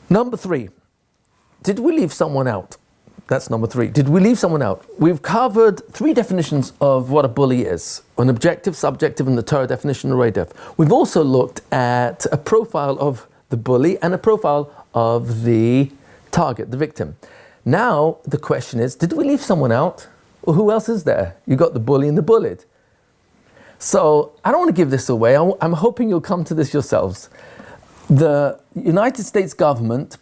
Number 3, did we leave someone out? That's number 3. Did we leave someone out? We've covered 3 definitions of what a bully is. An objective, subjective, and the Torah definition, array def. We've also looked at a profile of the bully and a profile of the target, the victim. Now, the question is, did we leave someone out? Well, who else is there? You got the bully and the bullied. So, I don't want to give this away. I'm hoping you'll come to this yourselves. The United States government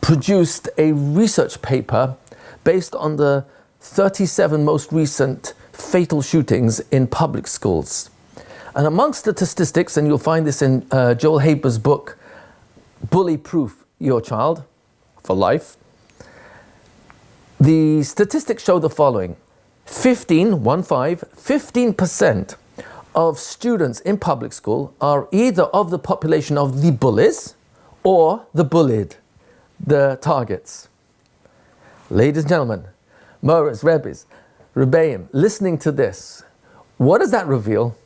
produced a research paper based on the 37 most recent fatal shootings in public schools. And amongst the statistics, and you'll find this in Joel Haber's book, Bully Proof Your Child for Life, the statistics show the following. 15% of students in public school are either of the population of the bullies or the bullied, the targets. Ladies and gentlemen, Moras, Rebbes, Rebbeim, listening to this, what does that reveal?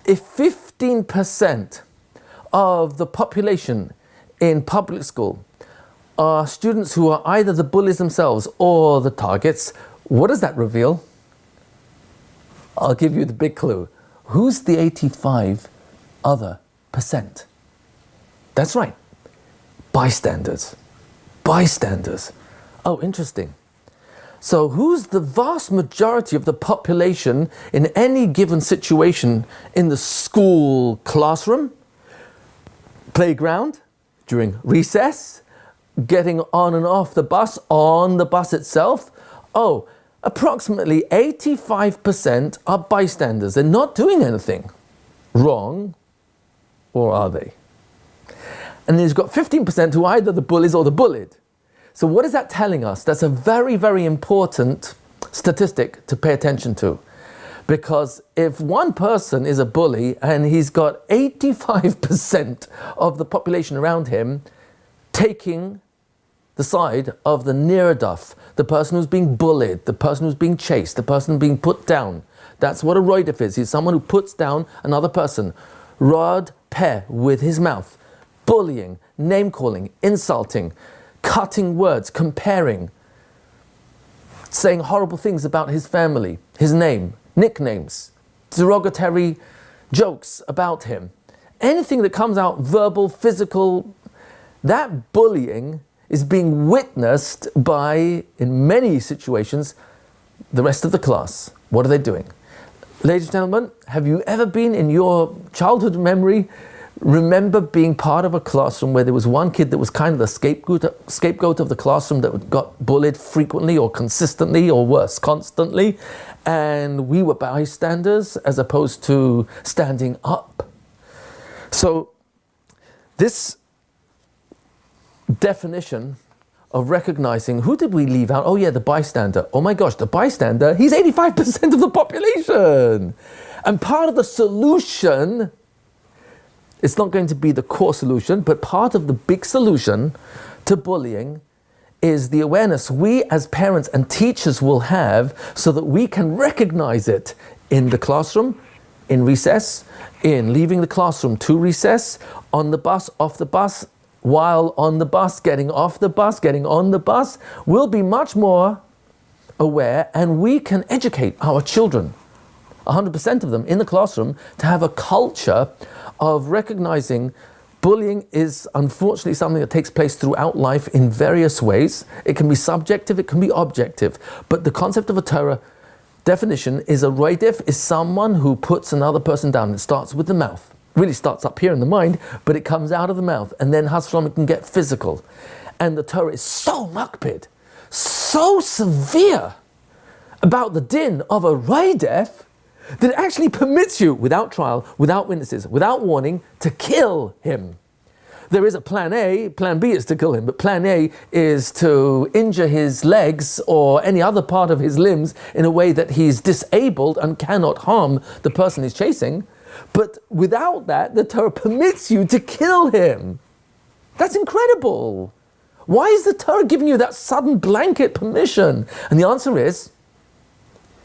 If 15% of the population in public school are students who are either the bullies themselves or the targets, what does that reveal? I'll give you the big clue. Who's the 85 other percent? That's right, bystanders. Bystanders. Oh, interesting. So who's the vast majority of the population in any given situation in the school classroom, playground, during recess, getting on and off the bus, on the bus itself? Oh, approximately 85% are bystanders. They're not doing anything wrong, or are they? And then you've got 15% who are either the bullies or the bullied. So what is that telling us? That's a very, very important statistic to pay attention to. Because if one person is a bully and he's got 85% of the population around him taking the side of the ne'er-duff, the person who's being bullied, the person who's being chased, the person being put down. That's what a roidif is. He's someone who puts down another person. Rod peh, with his mouth. Bullying, name-calling, insulting, cutting words, comparing, saying horrible things about his family, his name, nicknames, derogatory jokes about him. Anything that comes out verbal, physical, that bullying is being witnessed by, in many situations, the rest of the class. What are they doing? Ladies and gentlemen, have you ever been in your childhood memory, remember being part of a classroom where there was one kid that was kind of the scapegoat of the classroom that got bullied frequently or consistently or worse, constantly, and we were bystanders as opposed to standing up? So this definition of recognizing, who did we leave out? Oh yeah, the bystander. Oh my gosh, the bystander, he's 85% of the population. And part of the solution, it's not going to be the core solution, but part of the big solution to bullying is the awareness we as parents and teachers will have so that we can recognize it in the classroom, in recess, in leaving the classroom to recess, on the bus, off the bus, while on the bus, getting off the bus, getting on the bus. We'll be much more aware and we can educate our children, 100% of them in the classroom, to have a culture of recognizing bullying is unfortunately something that takes place throughout life in various ways. It can be subjective, it can be objective. But the concept of a Torah definition is a roidif, is someone who puts another person down. It starts with the mouth. Really starts up here in the mind, but it comes out of the mouth. And then Haslam, it can get physical. And the Torah is so makpid, so severe about the din of a roidif, that actually permits you, without trial, without witnesses, without warning, to kill him. There is a plan A, plan B is to kill him, but plan A is to injure his legs or any other part of his limbs in a way that he's disabled and cannot harm the person he's chasing. But without that, the Torah permits you to kill him. That's incredible. Why is the Torah giving you that sudden blanket permission? And the answer is,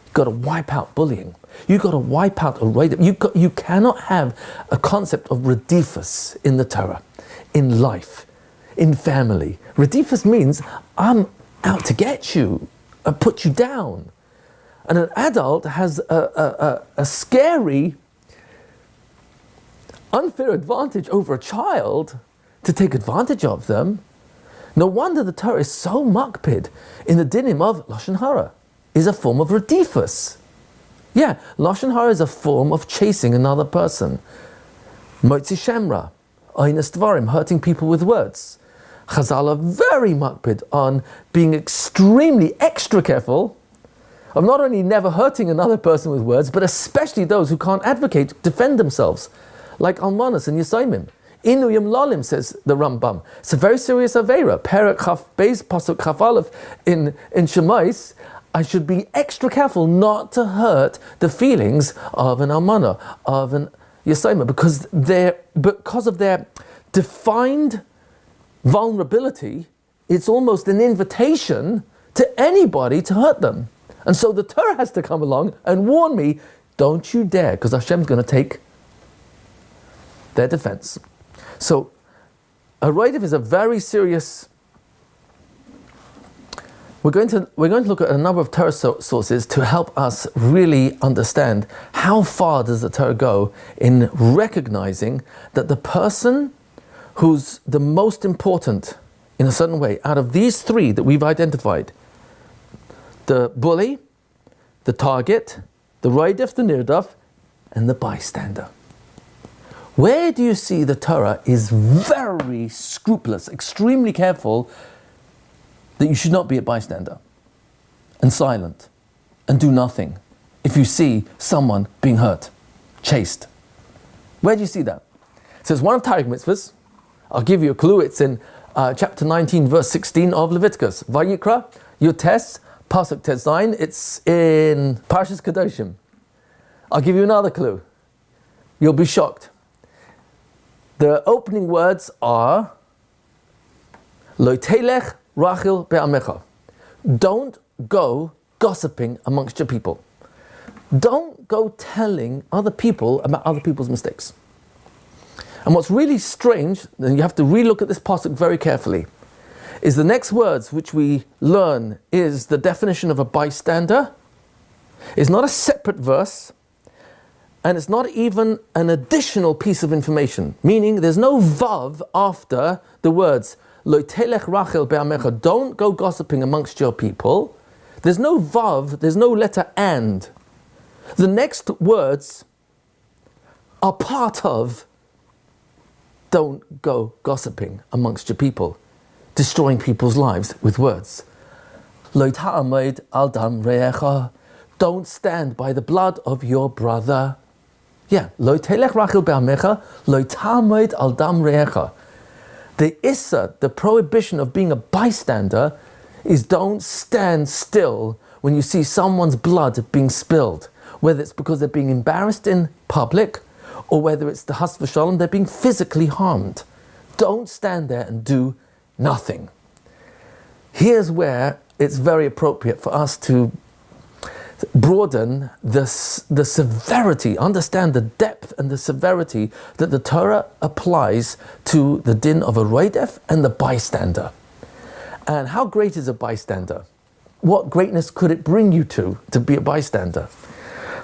you've got to wipe out bullying. You've got to wipe out a roidif. You cannot have a concept of redifus in the Torah, in life. in family. Redifus means I'm out to get you, I put you down. And an adult has a scary, unfair advantage over a child to take advantage of them. No wonder the Torah is so makpid in the dinim of Lashon Hara, is a form of redifus. Yeah, Lashon Hara is a form of chasing another person. Motzi Shemra, Einas Dvarim, hurting people with words. Chazal are very makpid on being extremely extra careful of not only never hurting another person with words, but especially those who can't advocate, defend themselves, like Almanas and Yisayimim. Inu Yom Lalim, says the Rambam. It's a very serious Aveira. Perek Chaf Beis Pasuk Chaf Aleph in Shemais. I should be extra careful not to hurt the feelings of an Almana, of an Yisayimah, because of their defined vulnerability. It's almost an invitation to anybody to hurt them. And so the Torah has to come along and warn me, don't you dare, because Hashem's going to take their defense. So a Roidev is a very serious. We're going to look at a number of Torah sources to help us really understand how far does the Torah go in recognizing that the person who's the most important in a certain way out of these three that we've identified, the bully, the target, the Roidev, the Nirdaf, and the bystander. Where do you see the Torah is very scrupulous, extremely careful that you should not be a bystander and silent and do nothing if you see someone being hurt, chased? Where do you see that? It says one of Tariq mitzvahs. I'll give you a clue. It's in chapter 19, verse 16 of Leviticus. Vayikra, Yutes, Pasuk Tezayin. It's in Parshas Kedoshim. I'll give you another clue. You'll be shocked. The opening words are Lo telech Rachel be'amecha. Don't go gossiping amongst your people. Don't go telling other people about other people's mistakes. And what's really strange, and you have to relook at this pasuk very carefully, is the next words which we learn is the definition of a bystander. It's not a separate verse, and it's not even an additional piece of information, meaning there's no vav after the words Lo telech Rachel be'amecha, don't go gossiping amongst your people. There's no vav, there's no letter and. The next words are part of don't go gossiping amongst your people, destroying people's lives with words. Lo ta'amid al dam re'echa, don't stand by the blood of your brother. Yeah, Lo telech Rachel be'amecha, lo ta'amid al dam re'echa. The issa, the prohibition of being a bystander, is don't stand still when you see someone's blood being spilled, whether it's because they're being embarrassed in public, or whether it's the has v'shalom, they're being physically harmed. Don't stand there and do nothing. Here's where it's very appropriate for us to broaden the severity, understand the depth and the severity that the Torah applies to the din of a roidef and the bystander. And how great is a bystander? What greatness could it bring you to be a bystander?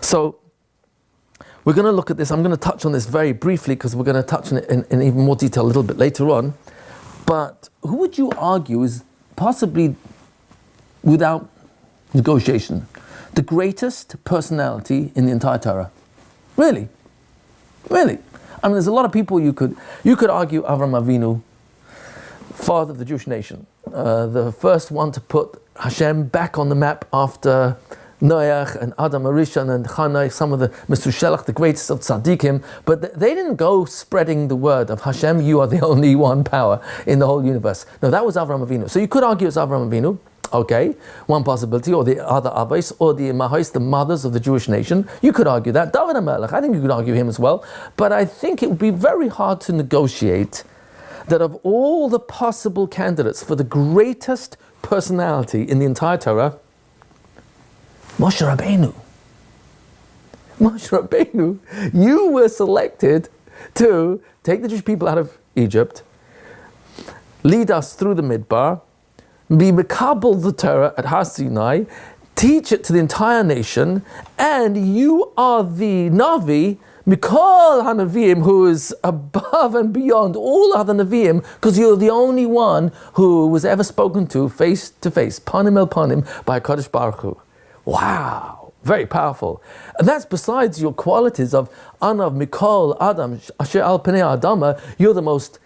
So we're going to look at this. I'm going to touch on this very briefly because we're going to touch on it in even more detail a little bit later on. But who would you argue is possibly, without negotiation, the greatest personality in the entire Torah? Really? Really? I mean, there's a lot of people you could argue Avram Avinu, father of the Jewish nation, the first one to put Hashem back on the map after Noach and Adam Arishan and Chanai, some of the Mr. Shelach, the greatest of tzaddikim, but they didn't go spreading the word of Hashem, you are the only one power in the whole universe. No, that was Avram Avinu. So you could argue it's Avram Avinu. Okay, one possibility, or the other Avos, or the Mahos, the mothers of the Jewish nation. You could argue that. David HaMelech, I think you could argue him as well. But I think it would be very hard to negotiate that of all the possible candidates for the greatest personality in the entire Torah, Moshe Rabbeinu. Moshe Rabbeinu, you were selected to take the Jewish people out of Egypt, lead us through the Midbar, be Mekabel the Torah at Har Sinai, teach it to the entire nation, and you are the Navi, Mikol HaNaviim, who is above and beyond all other Naviim, because you're the only one who was ever spoken to face, panim el panim, by Kadosh Baruch Hu. Wow, very powerful. And that's besides your qualities of Anav Mikol Adam Asher Al Pnei Adama. You're the most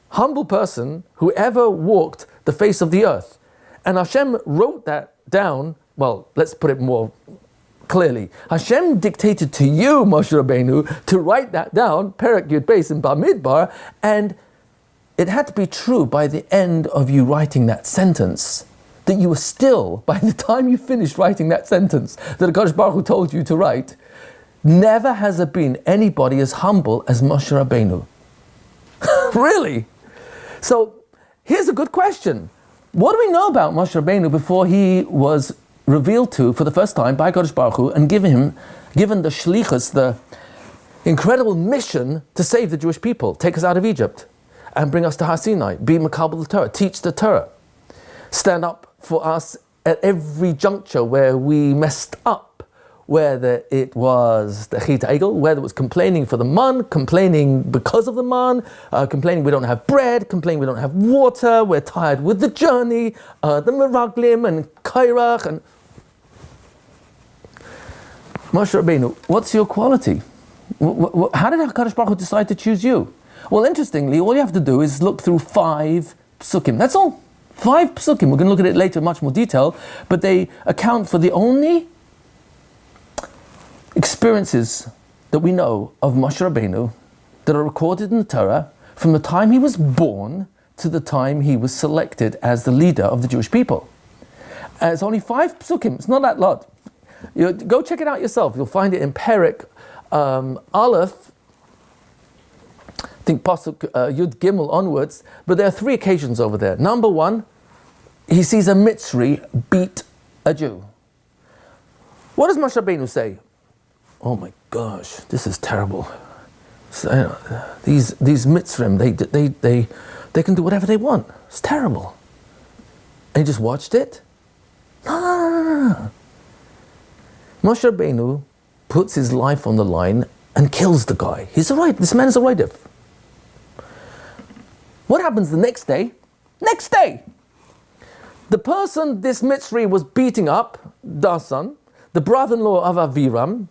humble person who ever walked the face of the earth. And Hashem wrote that down. Well, let's put it more clearly. Hashem dictated to you, Moshe Rabbeinu, to write that down, Perek Yud Beis in Bamidbar, and it had to be true by the end of you writing that sentence, that you were still, by the time you finished writing that sentence, that HaKadosh Baruch Hu told you to write, never has there been anybody as humble as Moshe Rabbeinu. Really? So, here's a good question. What do we know about Moshe Rabbeinu before he was revealed to for the first time by Kadosh Baruch Hu and given the shlichus, the incredible mission to save the Jewish people, take us out of Egypt and bring us to Har Sinai, be Mekabel the Torah, teach the Torah, stand up for us at every juncture where we messed up, whether it was the Chita Egel, whether it was complaining for the man, complaining because of the man, complaining we don't have bread, complaining we don't have water, we're tired with the journey, the Meraglim and Kairach and Moshe Rabbeinu, what's your quality? How did HaKadosh Baruch Hu decide to choose you? Well, interestingly, all you have to do is look through 5 psukim. That's all. 5 psukim. We're going to look at it later in much more detail, but they account for the only experiences that we know of Moshe Rabbeinu that are recorded in the Torah from the time he was born to the time he was selected as the leader of the Jewish people. And it's only 5 psukim. It's not that lot. Go check it out yourself. You'll find it in Perek Aleph, I think Pasuk Yud Gimel onwards, but there are 3 occasions over there. Number 1, he sees a Mitzri beat a Jew. What does Moshe Rabbeinu say? Oh my gosh, this is terrible. So, these Mitzrim, they can do whatever they want. It's terrible. And he just watched it? Ah. Moshe Rabbeinu puts his life on the line and kills the guy. He's all right. This man is a Raidif. What happens the next day? Next day! The person this Mitzri was beating up, Dasan, the brother-in-law of Aviram,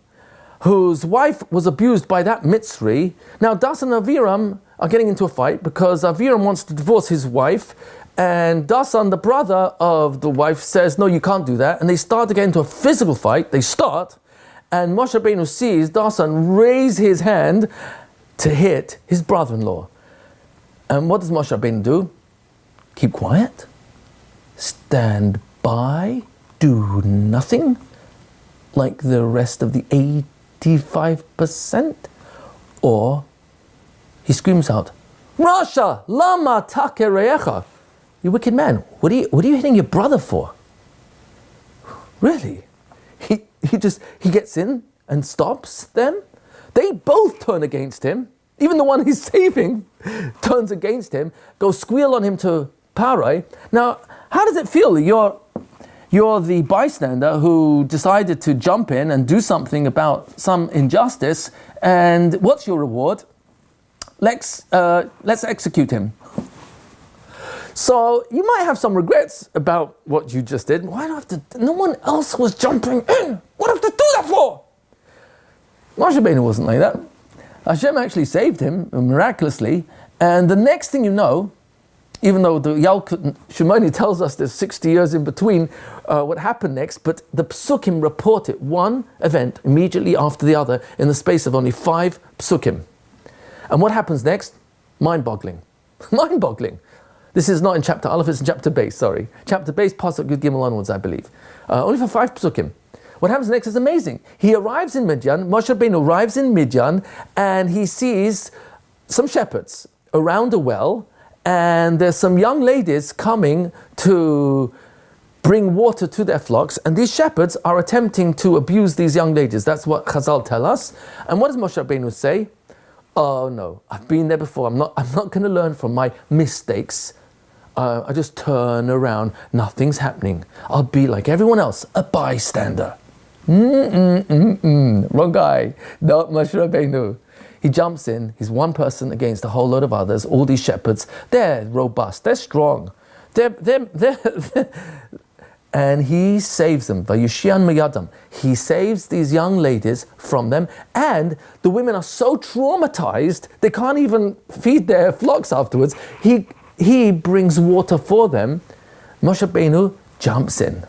whose wife was abused by that Mitzri. Now Dasan and Aviram are getting into a fight because Aviram wants to divorce his wife, and Dasan, the brother of the wife, says, no, you can't do that. And they start to get into a physical fight. They start, and Moshe Rabbeinu sees Dasan raise his hand to hit his brother-in-law. And what does Moshe Rabbeinu do? Keep quiet, stand by, do nothing, like the rest of the 85%, or he screams out, Rasha, lama takerecha. You wicked man, what are you hitting your brother for? Really? He gets in and stops them. They both turn against him. Even the one he's saving turns against him, goes squeal on him to Parai. Now, how does it feel? You're the bystander who decided to jump in and do something about some injustice, and what's your reward? Let's execute him. So you might have some regrets about what you just did. Why do I have to? No one else was jumping in. What do I have to do that for? Moshe Rabbeinu wasn't like that. Hashem actually saved him miraculously, and the next thing you know, even though the Yalkut Shimoni tells us there's 60 years in between what happened next, but the Psukim report it one event immediately after the other in the space of only 5 Psukim. And what happens next? Mind-boggling. Mind-boggling. This is not in chapter Aleph, it's in chapter Beis, sorry. Chapter Beis, Pasuk Yud Gimel onwards, I believe. Only for 5 Psukim. What happens next is amazing. He arrives in Midian, Moshe Rabbeinu arrives in Midian, and he sees some shepherds around a well, and there's some young ladies coming to bring water to their flocks, and these shepherds are attempting to abuse these young ladies. That's what Chazal tell us. And what does Moshe Rabbeinu say? Oh no, I've been there before. I'm not going to learn from my mistakes. I just turn around, nothing's happening. I'll be like everyone else, a bystander. Wrong guy, not Moshe Rabbeinu. He jumps in, he's one person against a whole load of others, all these shepherds. They're robust, they're strong. And he saves them. Vayushian miyadam. He saves these young ladies from them, and the women are so traumatized they can't even feed their flocks afterwards. He brings water for them. Moshe Rabbeinu jumps in.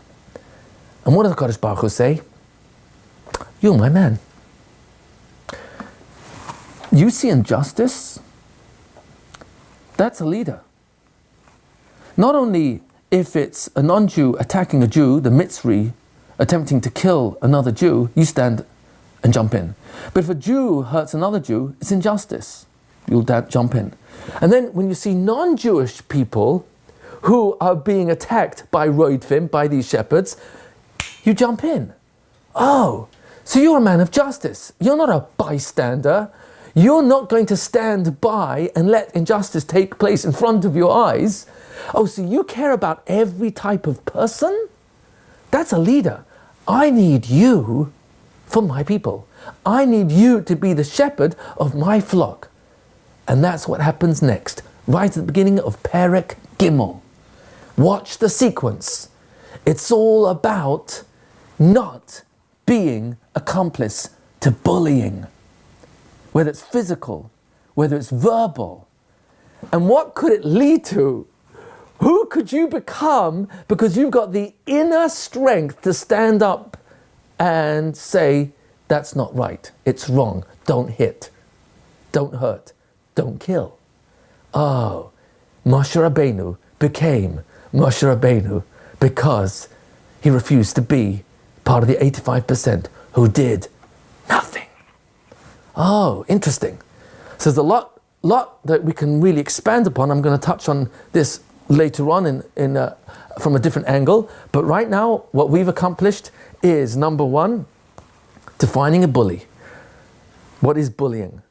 And what does Kadosh Baruch Hu say? You're my man. You see injustice? That's a leader. Not only if it's a non-Jew attacking a Jew, the Mitzri attempting to kill another Jew, you stand and jump in. But if a Jew hurts another Jew, it's injustice. You'll jump in. And then when you see non-Jewish people who are being attacked by Roidfim, by these shepherds, you jump in. Oh, so you're a man of justice. You're not a bystander. You're not going to stand by and let injustice take place in front of your eyes. Oh, so you care about every type of person? That's a leader. I need you for my people. I need you to be the shepherd of my flock. And that's what happens next, right at the beginning of Perek Gimel. Watch the sequence. It's all about not being accomplice to bullying, whether it's physical, whether it's verbal. And what could it lead to? Who could you become because you've got the inner strength to stand up and say, that's not right, it's wrong, don't hit, don't hurt, don't kill. Oh, Moshe Rabbeinu became Moshe Rabbeinu because he refused to be part of the 85% who did nothing. Oh, interesting. So there's a lot that we can really expand upon. I'm going to touch on this later on from a different angle. But right now, what we've accomplished is, number one, defining a bully. What is bullying?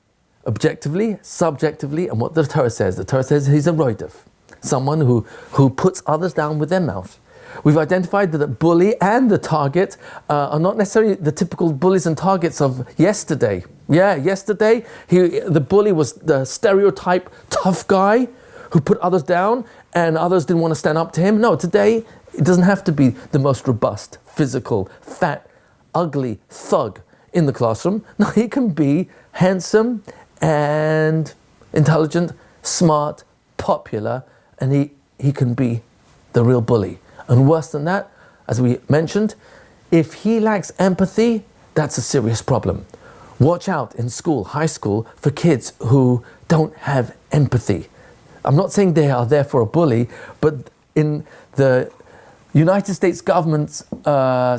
Objectively, subjectively, and what the Torah says. The Torah says he's a roidef, someone who puts others down with their mouth. We've identified that the bully and the target are not necessarily the typical bullies and targets of yesterday. Yeah, yesterday, the bully was the stereotype tough guy who put others down and others didn't want to stand up to him. No, today, it doesn't have to be the most robust, physical, fat, ugly thug in the classroom. No, he can be handsome and intelligent, smart, popular, and he can be the real bully. And worse than that, as we mentioned, if he lacks empathy, that's a serious problem. Watch out in school, high school, for kids who don't have empathy. I'm not saying they are there for a bully, but in the United States government's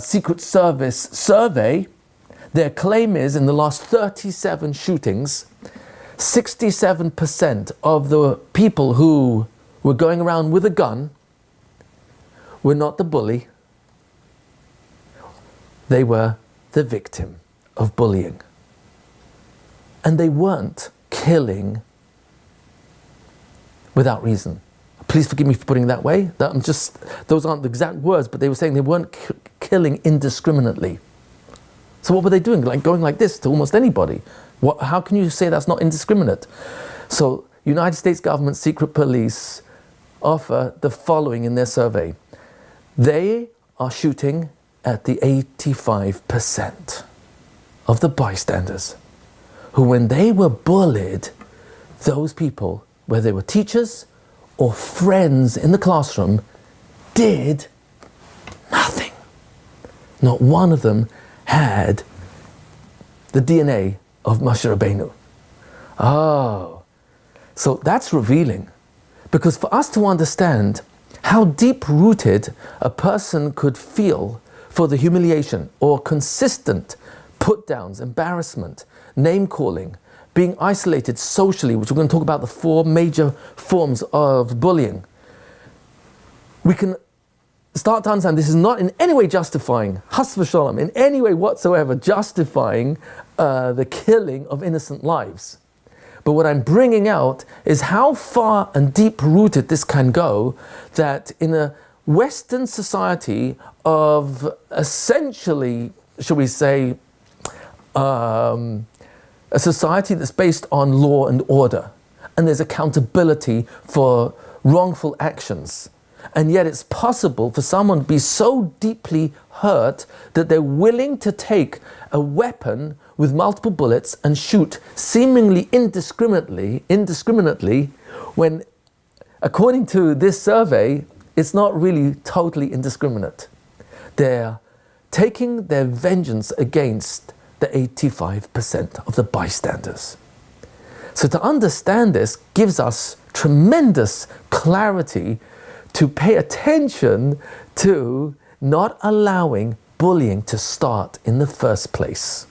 Secret Service survey, their claim is in the last 37 shootings, 67% of the people who were going around with a gun were not the bully, they were the victim of bullying. And they weren't killing without reason. Please forgive me for putting it that way. Those aren't the exact words, but they were saying they weren't killing indiscriminately. So what were they doing? Like going like this to almost anybody? How can you say that's not indiscriminate? So United States government secret police offer the following in their survey. They are shooting at the 85% of the bystanders who, when they were bullied, those people, whether they were teachers or friends in the classroom, did nothing. Not one of them had the DNA of Moshe Rabbeinu. Oh, so that's revealing. Because for us to understand how deep-rooted a person could feel for the humiliation or consistent put-downs, embarrassment, name-calling, being isolated socially, which we're going to talk about the 4 major forms of bullying, we can start to understand this is not in any way justifying, Has v'shalom, in any way whatsoever justifying the killing of innocent lives. But what I'm bringing out is how far and deep-rooted this can go, that in a Western society of essentially, shall we say, a society that's based on law and order, and there's accountability for wrongful actions. And yet it's possible for someone to be so deeply hurt that they're willing to take a weapon with multiple bullets and shoot seemingly indiscriminately, when, according to this survey, it's not really totally indiscriminate. They're taking their vengeance against the 85% of the bystanders. So to understand this gives us tremendous clarity to pay attention to not allowing bullying to start in the first place.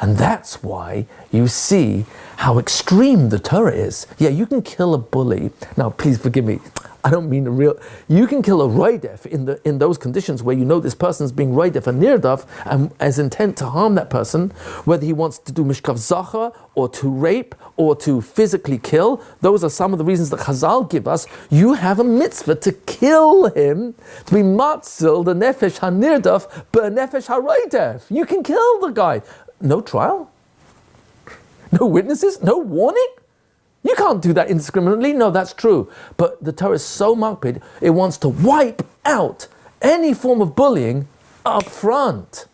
And that's why you see how extreme the Torah is. Yeah, you can kill a bully. Now, please forgive me. I don't mean a real... You can kill a roidef in those conditions where you know this person's being roidef and nirdaf and as intent to harm that person, whether he wants to do mishkav zachar or to rape or to physically kill. Those are some of the reasons that Chazal give us. You have a mitzvah to kill him, to be matzil, the nefesh ha-nirdaf, nefesh ha-roidef. You can kill the guy. No trial? No witnesses? No warning? You can't do that indiscriminately. No, that's true. But the Torah is so makpid, it wants to wipe out any form of bullying up front.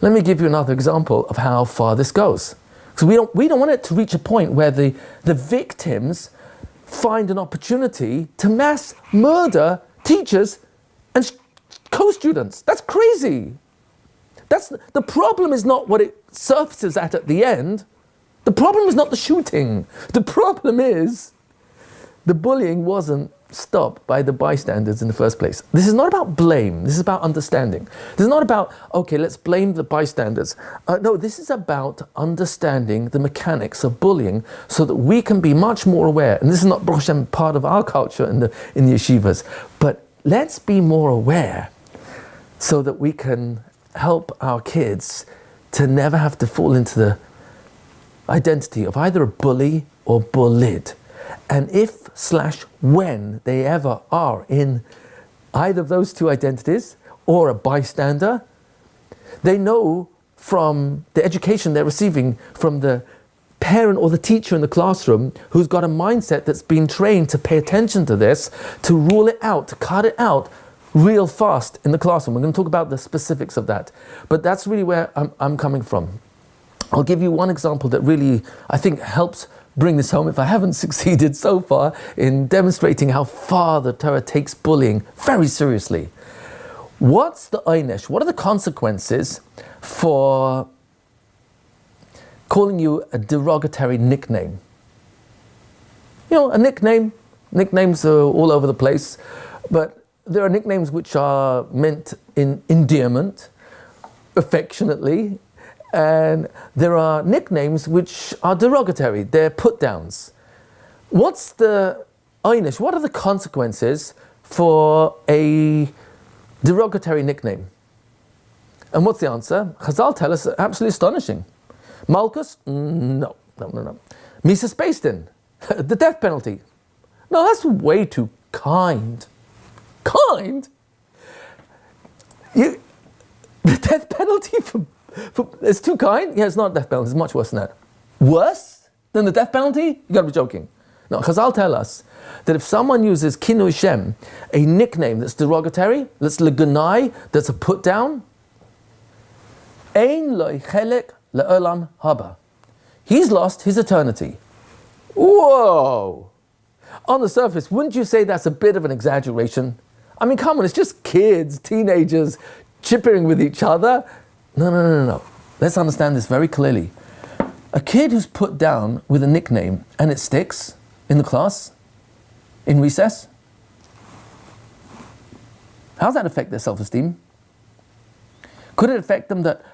Let me give you another example of how far this goes. Because we don't want it to reach a point where the victims find an opportunity to mass murder teachers and co-students. That's crazy. The problem is not what it surfaces at the end. The problem is not the shooting. The problem is the bullying wasn't stopped by the bystanders in the first place. This is not about blame. This is about understanding. This is not about, okay, let's blame the bystanders. No, this is about understanding the mechanics of bullying so that we can be much more aware. And this is not, Baruch Hashem, part of our culture in the yeshivas. But let's be more aware so that we can help our kids to never have to fall into the identity of either a bully or bullied. And if/when they ever are in either of those two identities or a bystander, they know from the education they're receiving from the parent or the teacher in the classroom who's got a mindset that's been trained to pay attention to this, to rule it out, to cut it out real fast in the classroom. We're going to talk about the specifics of that. But that's really where I'm coming from. I'll give you one example that really, I think, helps bring this home, if I haven't succeeded so far, in demonstrating how far the Torah takes bullying very seriously. What's the einesh? What are the consequences for calling you a derogatory nickname? You know, a nickname. Nicknames are all over the place, but there are nicknames which are meant in endearment, affectionately, and there are nicknames which are derogatory. They're put-downs. What's the einesh? What are the consequences for a derogatory nickname? And what's the answer? Chazal tell us absolutely astonishing. Malchus? No. Mises Beis-Din, the death penalty. No, that's way too kind. Kind? The death penalty for it's too kind? Yeah, it's not a death penalty, it's much worse than that. Worse than the death penalty? You gotta be joking. No, Chazal tell us that if someone uses kinui shem, a nickname that's derogatory, that's legunai, that's a put down, ein loy chelek le'olam haba. He's lost his eternity. Whoa! On the surface, wouldn't you say that's a bit of an exaggeration? I mean, come on, it's just kids, teenagers, chipping with each other. No. Let's understand this very clearly. A kid who's put down with a nickname and it sticks in the class, in recess, how does that affect their self-esteem? Could it affect them that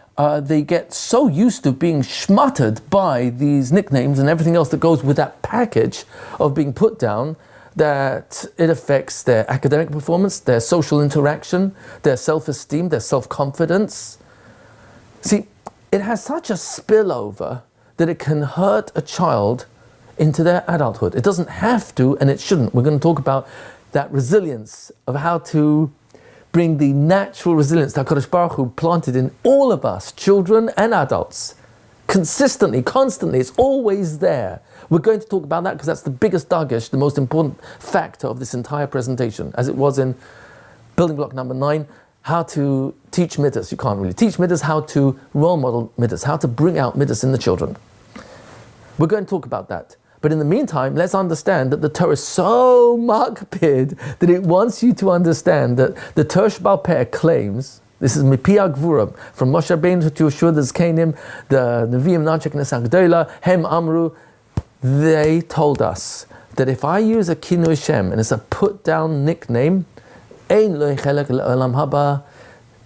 they get so used to being schmuttered by these nicknames and everything else that goes with that package of being put down that it affects their academic performance, their social interaction, their self-esteem, their self-confidence? See, it has such a spillover that it can hurt a child into their adulthood. It doesn't have to, and it shouldn't. We're going to talk about that resilience of how to bring the natural resilience that HaKadosh Baruch Hu planted in all of us, children and adults, consistently, constantly. It's always there. We're going to talk about that because that's the biggest dagesh, the most important factor of this entire presentation, as it was in building block number 9, how to teach midas. You can't really teach midas, how to role model midas, how to bring out midas in the children. We're going to talk about that. But in the meantime, let's understand that the Torah is so makpid that it wants you to understand that the Torah Sheba'al Peh claims, this is Mipi HaGvurim, from Moshe Rabbeinu to Yeshua the Zkenim, the Nevi'im Nanchek Nesach Gdola, Hem Amru, they told us that if I use a Kinui Shem and it's a put down nickname, Ein Lo Chelek Le'olam Haba,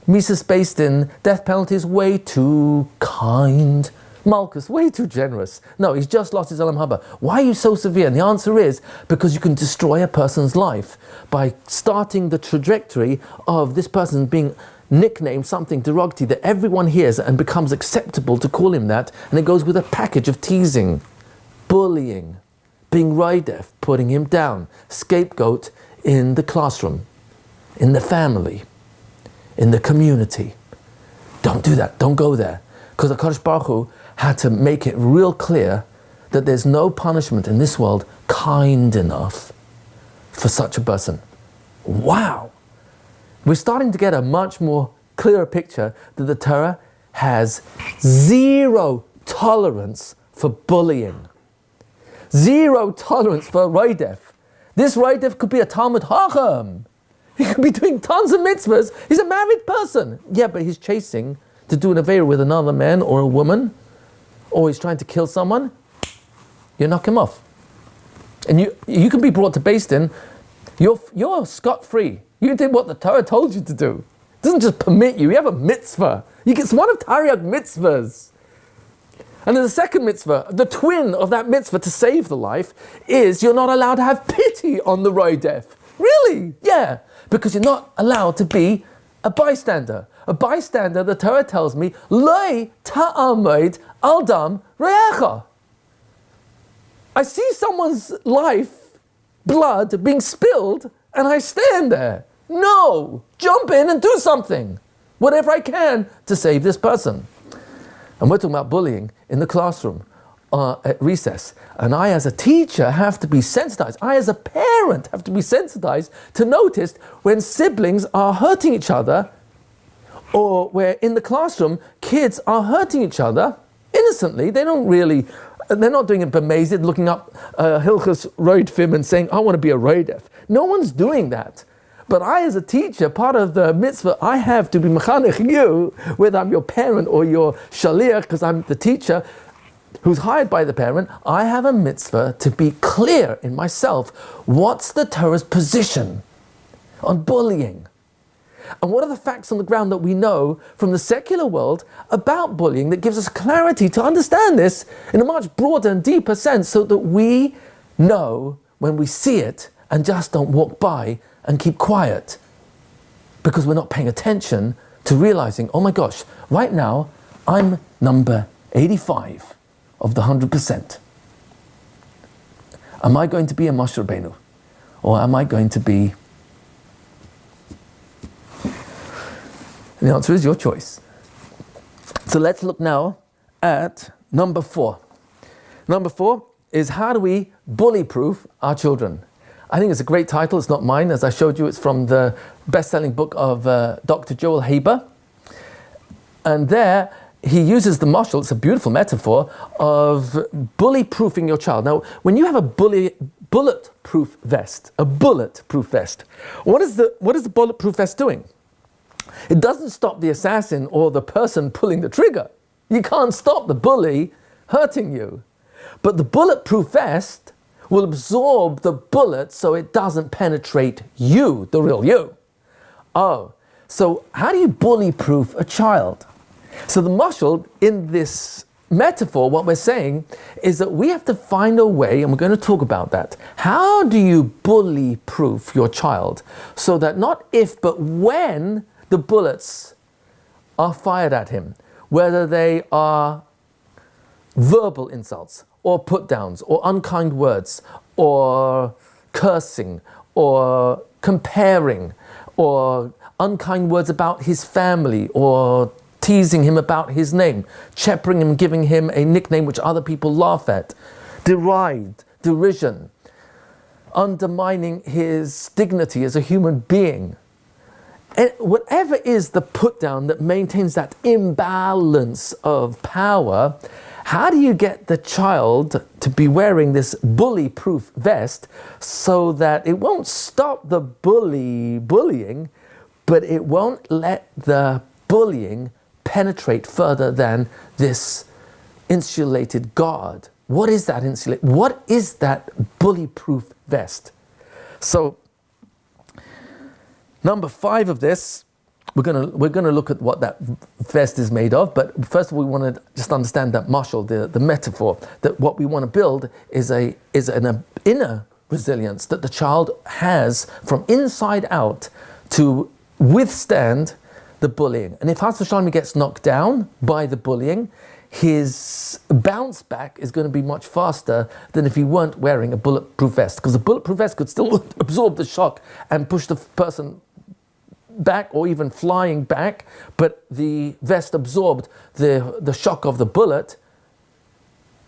Mises based in death penalty is way too kind. Malchus, way too generous. No, he's just lost his Olam Haba. Why are you so severe? And the answer is because you can destroy a person's life by starting the trajectory of this person being nicknamed something derogatory that everyone hears and becomes acceptable to call him that, and it goes with a package of teasing, bullying, being roidef, putting him down, scapegoat in the classroom, in the family, in the community. Don't do that, don't go there. Because the HaKadosh Baruch Hu had to make it real clear that there's no punishment in this world kind enough for such a person. Wow! We're starting to get a much more clearer picture that the Torah has zero tolerance for bullying. Zero tolerance for roidef. This roidef could be a Talmud Chacham. He could be doing tons of mitzvahs. He's a married person. Yeah, but he's chasing to do an affair with another man or a woman, or he's trying to kill someone. You knock him off. And you can be brought to Beis Din. You're scot-free. You did what the Torah told you to do. It doesn't just permit you. You have a mitzvah. It's one of Taryag mitzvahs. And then the second mitzvah, the twin of that mitzvah to save the life, is you're not allowed to have pity on the roidef. Really? Yeah. Because you're not allowed to be a bystander. A bystander, the Torah tells me, Loi ta'amid al dam re'echa. I see someone's life, blood being spilled, and I stand there. No! Jump in and do something. Whatever I can to save this person. And we're talking about bullying in the classroom, at recess. And I as a teacher have to be sensitized. I as a parent have to be sensitized to notice when siblings are hurting each other, or where in the classroom kids are hurting each other innocently. They're not doing it b'mezid, looking up Hilchas Roidfim and saying, I want to be a roidef. No one's doing that. But I, as a teacher, part of the mitzvah, I have to be mechanech you, whether I'm your parent or your shaliach, because I'm the teacher who's hired by the parent. I have a mitzvah to be clear in myself. What's the Torah's position on bullying? And what are the facts on the ground that we know from the secular world about bullying that gives us clarity to understand this in a much broader and deeper sense, so that we know when we see it and just don't walk by and keep quiet because we're not paying attention to realizing, oh my gosh, right now I'm number 85 of the 100%. Am I going to be a Moshe Rabbeinu? Or am I going to be... And the answer is your choice. So let's look now at number 4. Number 4 is, how do we bully-proof our children? I think it's a great title. It's not mine. As I showed you, it's from the best-selling book of Dr. Joel Haber. And there he uses the mashal, it's a beautiful metaphor, of bully-proofing your child. Now, when you have a bulletproof vest, what is the bulletproof vest doing? It doesn't stop the assassin or the person pulling the trigger. You can't stop the bully hurting you. But the bulletproof vest will absorb the bullet so it doesn't penetrate you, the real you. Oh, so how do you bully-proof a child? So the mashal in this metaphor, what we're saying is that we have to find a way, and we're going to talk about that. How do you bully-proof your child so that not if, but when the bullets are fired at him, whether they are verbal insults or put downs or unkind words or cursing or comparing or unkind words about his family or teasing him about his name, champering him, giving him a nickname which other people laugh at, deride, derision, undermining his dignity as a human being. And whatever is the put down that maintains that imbalance of power, how do you get the child to be wearing this bully-proof vest so that it won't stop the bullying, but it won't let the bullying penetrate further than this insulated guard? What is that What is that bully-proof vest? So, number 5 of this, we're gonna look at what that vest is made of. But first of all, we want to just understand that mashal, the metaphor, that what we want to build is an inner resilience that the child has from inside out to withstand the bullying. And if Chas v'Shalom gets knocked down by the bullying, his bounce back is going to be much faster than if he weren't wearing a bulletproof vest, because the bulletproof vest could still absorb the shock and push the person back or even flying back, but the vest absorbed the shock of the bullet,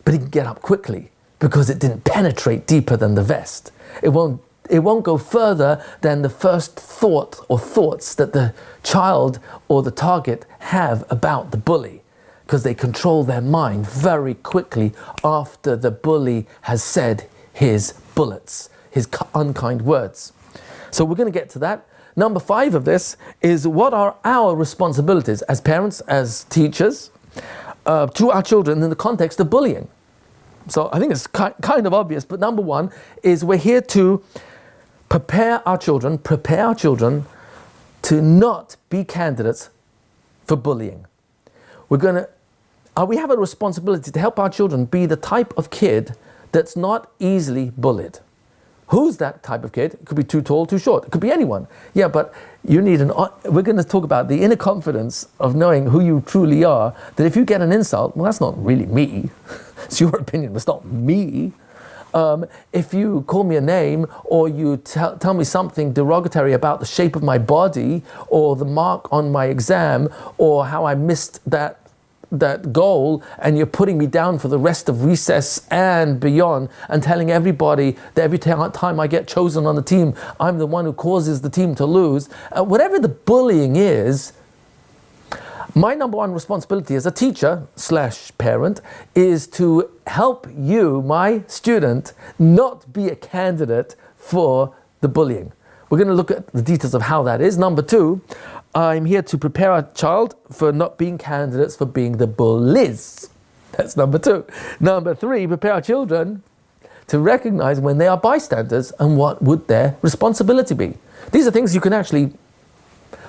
but he can get up quickly because it didn't penetrate deeper than the vest. It won't go further than the first thought or thoughts that the child or the target have about the bully, because they control their mind very quickly after the bully has said his bullets, his unkind words. So we're going to get to that. Number 5 of this is, what are our responsibilities as parents, as teachers, to our children in the context of bullying? So I think it's kind of obvious, but number 1 is we're here to prepare our children to not be candidates for bullying. We have a responsibility to help our children be the type of kid that's not easily bullied. Who's that type of kid? It could be too tall, too short. It could be anyone. Yeah, but you need we're going to talk about the inner confidence of knowing who you truly are, that if you get an insult, well, that's not really me. It's your opinion, it's not me. If you call me a name, or you tell me something derogatory about the shape of my body, or the mark on my exam, or how I missed that goal, and you're putting me down for the rest of recess and beyond, and telling everybody that every time I get chosen on the team, I'm the one who causes the team to lose. Whatever the bullying is, my number 1 responsibility as a teacher / parent is to help you, my student, not be a candidate for the bullying. We're going to look at the details of how that is. Number 2, I'm here to prepare our child for not being candidates for being the bullies. That's number 2. Number 3, prepare our children to recognize when they are bystanders and what would their responsibility be. These are things you can actually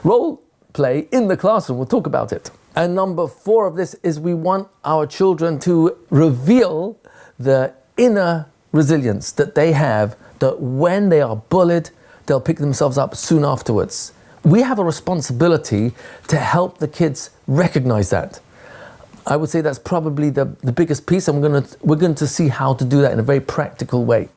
role play in the classroom. We'll talk about it. And number 4 of this is we want our children to reveal the inner resilience that they have, that when they are bullied, they'll pick themselves up soon afterwards. We have a responsibility to help the kids recognize that. I would say that's probably the biggest piece, and we're going to see how to do that in a very practical way.